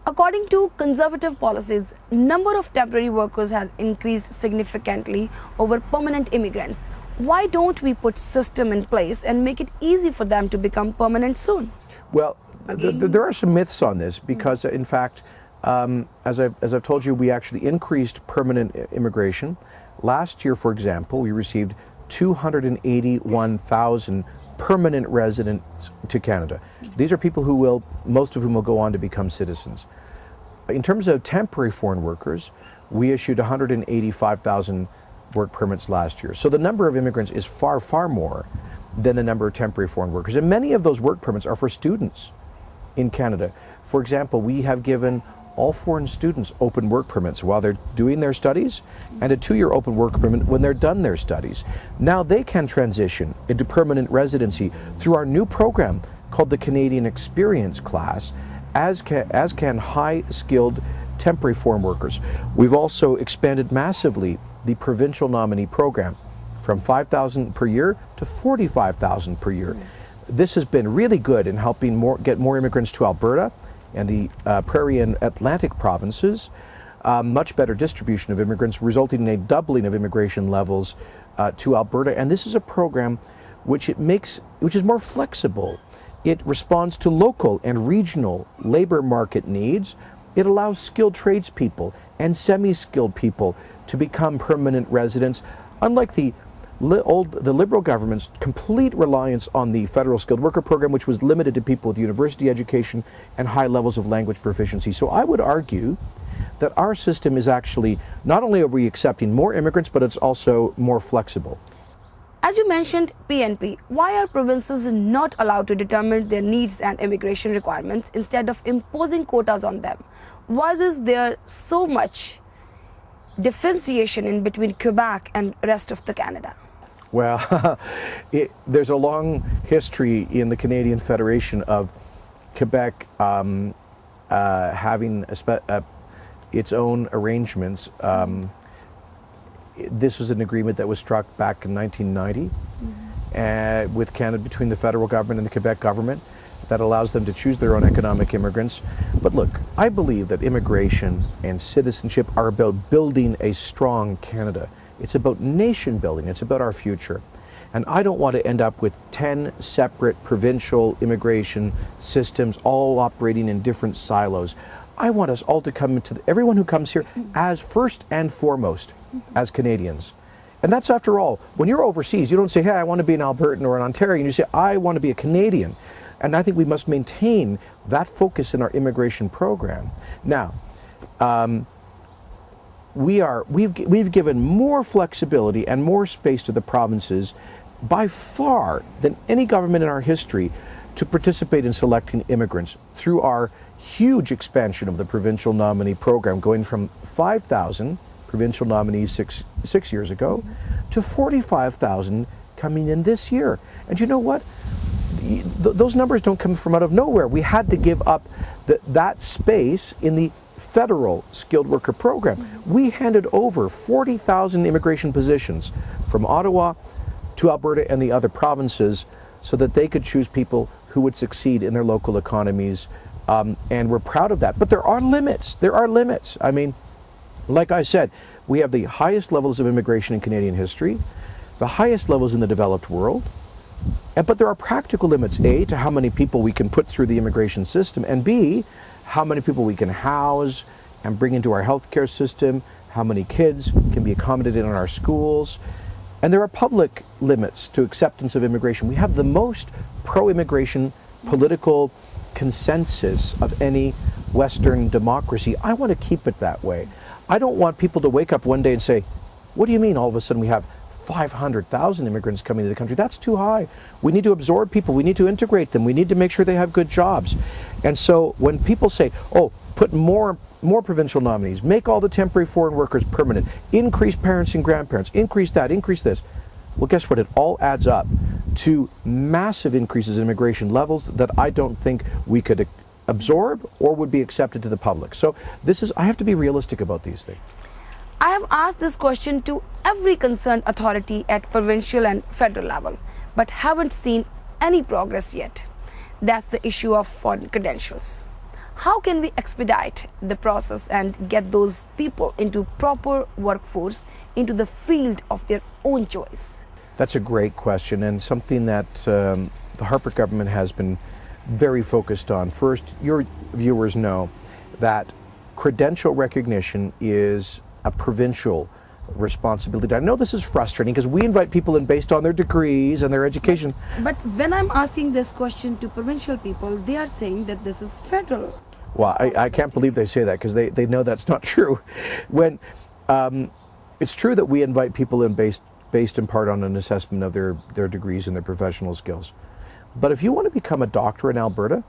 According to conservative policies, number of temporary workers has increased significantly over permanent immigrants. Why don't we put system in place and make it easy for them to become permanent soon? Well, there are some myths on this because, in fact, as I've told you, we actually increased permanent immigration. Last year, for example, we received 281,000 permanent residents to Canada. These are people most of whom will go on to become citizens. In terms of temporary foreign workers, we issued 185,000 work permits last year. So the number of immigrants is far, far more than the number of temporary foreign workers. And many of those work permits are for students in Canada. For example, we have given all foreign students open work permits while they're doing their studies, and a 2-year open work permit when they're done their studies. Now they can transition into permanent residency through our new program called the Canadian Experience Class, as can high-skilled temporary foreign workers. We've also expanded massively the provincial nominee program from 5,000 per year to 45,000 per year. This has been really good in helping get more immigrants to Alberta and the Prairie and Atlantic provinces. Much better distribution of immigrants, resulting in a doubling of immigration levels to Alberta. And this is a program which is more flexible. It responds to local and regional labor market needs. It allows skilled tradespeople and semi-skilled people to become permanent residents, unlike the Liberal government's complete reliance on the federal skilled worker program, which was limited to people with university education and high levels of language proficiency. So I would argue that our system is actually, not only are we accepting more immigrants, but it's also more flexible. As you mentioned PNP, why are provinces not allowed to determine their needs and immigration requirements instead of imposing quotas on them? Why is there so much differentiation in between Quebec and rest of the Canada? Well, there's a long history in the Canadian Federation of Quebec having its own arrangements. This was an agreement that was struck back in 1990 with Canada, between the federal government and the Quebec government, that allows them to choose their own economic immigrants. But look, I believe that immigration and citizenship are about building a strong Canada. It's about nation building. It's about our future. And I don't want to end up with 10 separate provincial immigration systems all operating in different silos. I want us all to come into everyone who comes here as first and foremost as Canadians. And that's, after all, when you're overseas, you don't say, hey, I want to be an Albertan or an Ontarian. You say, I want to be a Canadian. And I think we must maintain that focus in our immigration program. Now, we've given more flexibility and more space to the provinces by far than any government in our history to participate in selecting immigrants through our huge expansion of the provincial nominee program, going from 5,000 provincial nominees six years ago to 45,000 coming in this year. And you know what? Those numbers don't come from out of nowhere. We had to give up that space in the federal skilled worker program. We handed over 40,000 immigration positions from Ottawa to Alberta and the other provinces so that they could choose people who would succeed in their local economies. And we're proud of that. But there are limits. There are limits. I mean, like I said, we have the highest levels of immigration in Canadian history, the highest levels in the developed world. But there are practical limits, A, to how many people we can put through the immigration system, and B, how many people we can house and bring into our healthcare system, how many kids can be accommodated in our schools. And there are public limits to acceptance of immigration. We have the most pro-immigration political consensus of any Western democracy. I want to keep it that way. I don't want people to wake up one day and say, what do you mean all of a sudden we have 500,000 immigrants coming to the country? That's too high. We need to absorb people. We need to integrate them. We need to make sure they have good jobs. And so when people say, oh, put more provincial nominees, make all the temporary foreign workers permanent, increase parents and grandparents, increase that, increase this. Well, guess what? It all adds up to massive increases in immigration levels that I don't think we could absorb or would be accepted to the public. So I have to be realistic about these things. I have asked this question to every concerned authority at provincial and federal level, but haven't seen any progress yet. That's the issue of foreign credentials. How can we expedite the process and get those people into proper workforce, into the field of their own choice? That's a great question, and something that the Harper government has been very focused on. First, your viewers know that credential recognition is a provincial responsibility. I know this is frustrating because we invite people in based on their degrees and their education. But when I'm asking this question to provincial people, they are saying that this is federal. Well, I can't believe they say that because they know that's not true. When it's true that we invite people in based in part on an assessment of their degrees and their professional skills. But if you want to become a doctor in Alberta,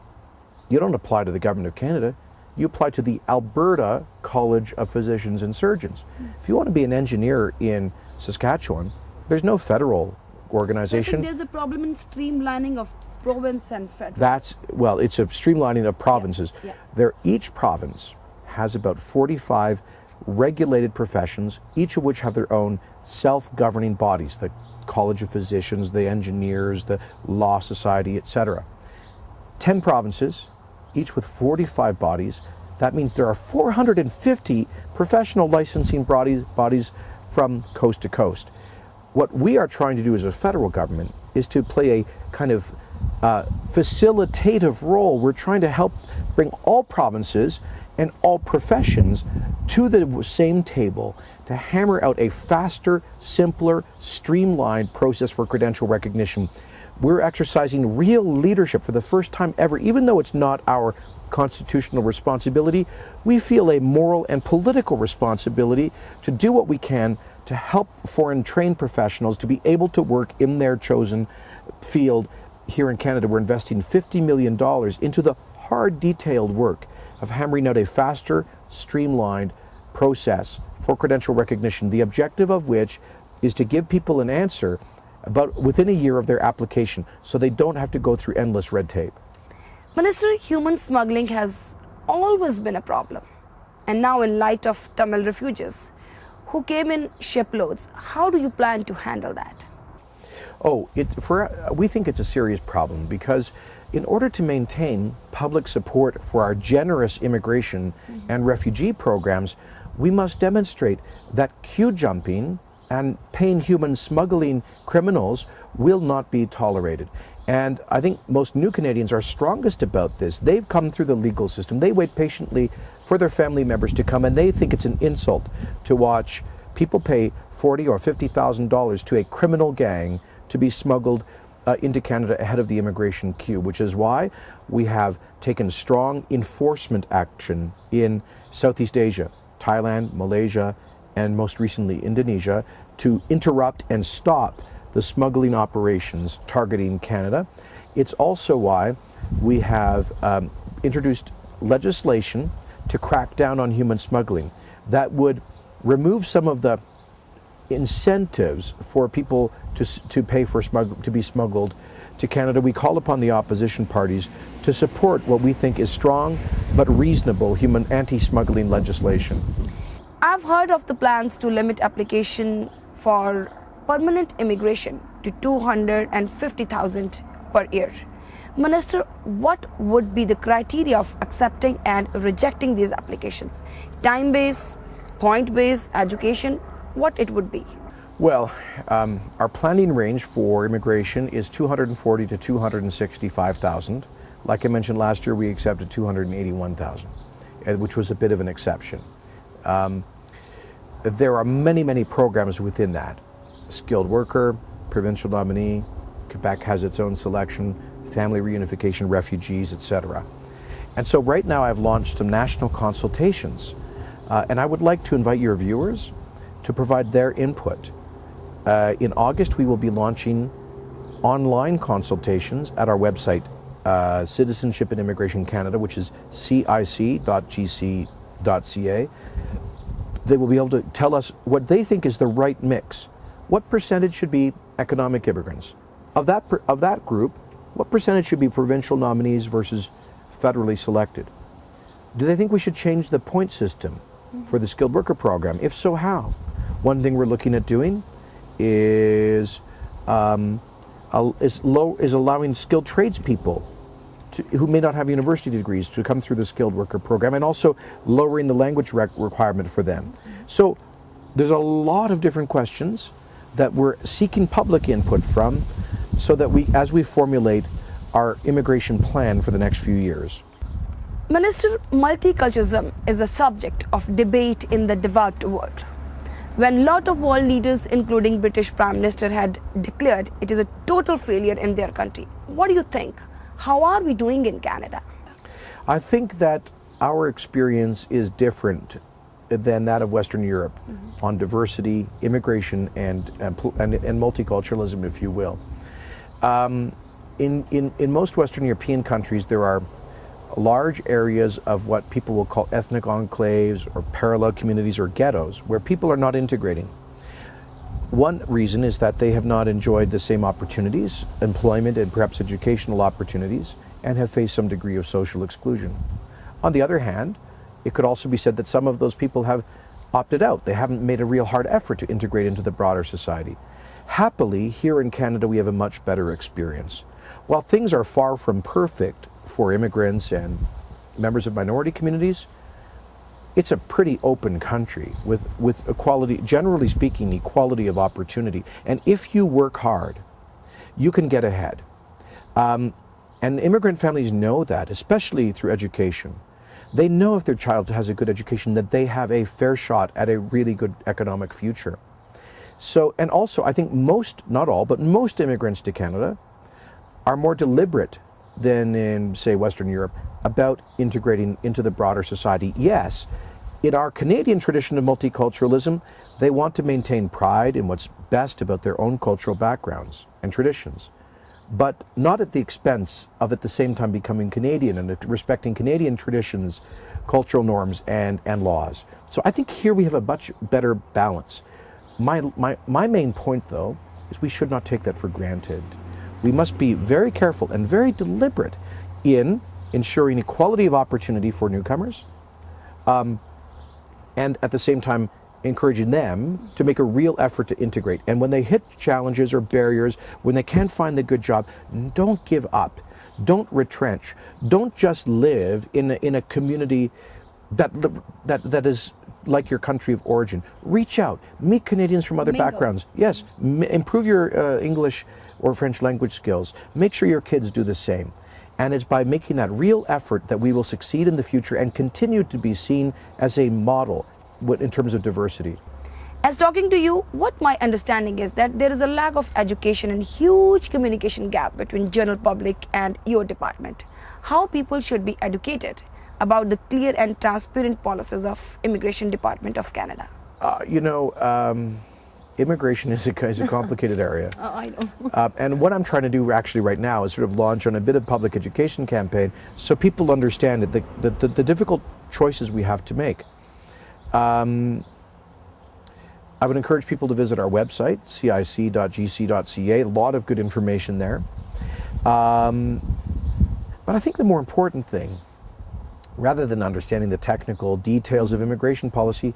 you don't apply to the Government of Canada. You apply to the Alberta College of Physicians and Surgeons. If you want to be an engineer in Saskatchewan, there's no federal organization. I think there's a problem in streamlining of province and federal. It's a streamlining of provinces. Yeah. Each province has about 45 regulated professions, each of which have their own self-governing bodies, the College of Physicians, the engineers, the Law Society, etc. 10 provinces, each with 45 bodies. That means there are 450 professional licensing bodies from coast to coast. What we are trying to do as a federal government is to play a kind of facilitative role. We're trying to help bring all provinces and all professions to the same table to hammer out a faster, simpler, streamlined process for credential recognition. We're exercising real leadership for the first time ever. Even though it's not our constitutional responsibility, we feel a moral and political responsibility to do what we can to help foreign trained professionals to be able to work in their chosen field. Here in Canada, we're investing $50 million into the hard, detailed work of hammering out a faster, streamlined process for credential recognition, the objective of which is to give people an answer about within a year of their application so they don't have to go through endless red tape. Minister, human smuggling has always been a problem. And now in light of Tamil refugees who came in shiploads, how do you plan to handle that? We think it's a serious problem because in order to maintain public support for our generous immigration and refugee programs, we must demonstrate that queue jumping and paying human smuggling criminals will not be tolerated. And I think most new Canadians are strongest about this. They've come through the legal system. They wait patiently for their family members to come, and they think it's an insult to watch people pay $40,000 or $50,000 to a criminal gang to be smuggled into Canada ahead of the immigration queue, which is why we have taken strong enforcement action in Southeast Asia, Thailand, Malaysia, and most recently Indonesia, to interrupt and stop the smuggling operations targeting Canada. It's also why we have introduced legislation to crack down on human smuggling that would remove some of the incentives for people to pay for to be smuggled to Canada. We call upon the opposition parties to support what we think is strong but reasonable human anti-smuggling legislation. I've heard of the plans to limit application for permanent immigration to 250,000 per year. Minister, what would be the criteria of accepting and rejecting these applications? Time-based, point-based, education, what it would be? Well, our planning range for immigration is 240 to 265,000. Like I mentioned last year, we accepted 281,000, which was a bit of an exception. There are many, many programs within that. Skilled worker, provincial nominee, Quebec has its own selection, family reunification, refugees, etc. And so right now I've launched some national consultations, and I would like to invite your viewers to provide their input. In August, we will be launching online consultations at our website, Citizenship and Immigration Canada, which is cic.gc.ca. They will be able to tell us what they think is the right mix. What percentage should be economic immigrants? Of that group, what percentage should be provincial nominees versus federally selected? Do they think we should change the point system for the skilled worker program? If so, how? One thing we're looking at doing is allowing skilled tradespeople who may not have university degrees to come through the skilled worker program, and also lowering the language requirement for them. So there's a lot of different questions that we're seeking public input from, so that as we formulate our immigration plan for the next few years. Minister, multiculturalism is a subject of debate in the developed world. When a lot of world leaders, including British Prime Minister, had declared it is a total failure in their country. What do you think? How are we doing in Canada? I think that our experience is different than that of Western Europe on diversity, immigration, and multiculturalism, if you will. In most Western European countries, there are large areas of what people will call ethnic enclaves or parallel communities or ghettos, where people are not integrating. One reason is that they have not enjoyed the same opportunities, employment and perhaps educational opportunities, and have faced some degree of social exclusion. On the other hand, it could also be said that some of those people have opted out. They haven't made a real hard effort to integrate into the broader society. Happily, here in Canada, we have a much better experience. While things are far from perfect for immigrants and members of minority communities, it's a pretty open country with equality, generally speaking, equality of opportunity. And if you work hard, you can get ahead. And immigrant families know that, especially through education. They know if their child has a good education that they have a fair shot at a really good economic future. So, and also, I think most, not all, but most immigrants to Canada are more deliberate than in, say, Western Europe about integrating into the broader society. Yes, in our Canadian tradition of multiculturalism, they want to maintain pride in what's best about their own cultural backgrounds and traditions, but not at the expense of at the same time becoming Canadian and respecting Canadian traditions, cultural norms, and laws. So I think here we have a much better balance. My main point, though, is we should not take that for granted. We must be very careful and very deliberate in ensuring equality of opportunity for newcomers, and at the same time encouraging them to make a real effort to integrate. And when they hit challenges or barriers, when they can't find the good job, don't give up, don't retrench, don't just live in a community that is like your country of origin. Reach out, meet Canadians from other backgrounds. Yes, improve your English or French language skills. Make sure your kids do the same. And it's by making that real effort that we will succeed in the future and continue to be seen as a model in terms of diversity. As talking to you, what my understanding is that there is a lack of education and huge communication gap between general public and your department. How people should be educated about the clear and transparent policies of Immigration Department of Canada? Immigration is a complicated area. I know. And what I'm trying to do actually right now is sort of launch on a bit of public education campaign so people understand the difficult choices we have to make. I would encourage people to visit our website, cic.gc.ca. A lot of good information there. But I think the more important thing, rather than understanding the technical details of immigration policy,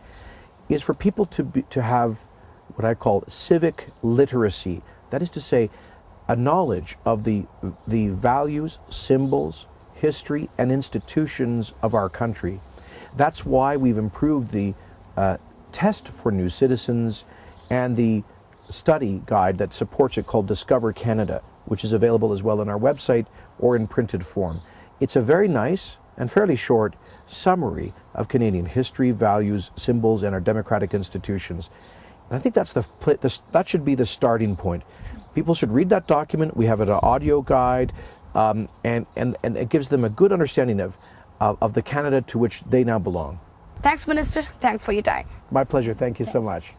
is for people to have what I call civic literacy. That is to say, a knowledge of the values, symbols, history, and institutions of our country. That's why we've improved the test for new citizens and the study guide that supports it called Discover Canada, which is available as well on our website or in printed form. It's a very nice and fairly short summary of Canadian history, values, symbols, and our democratic institutions. And I think that should be the starting point. People should read that document. We have an audio guide, and it gives them a good understanding of the Canada to which they now belong. Thanks, Minister. Thanks for your time. My pleasure. Thank you so much.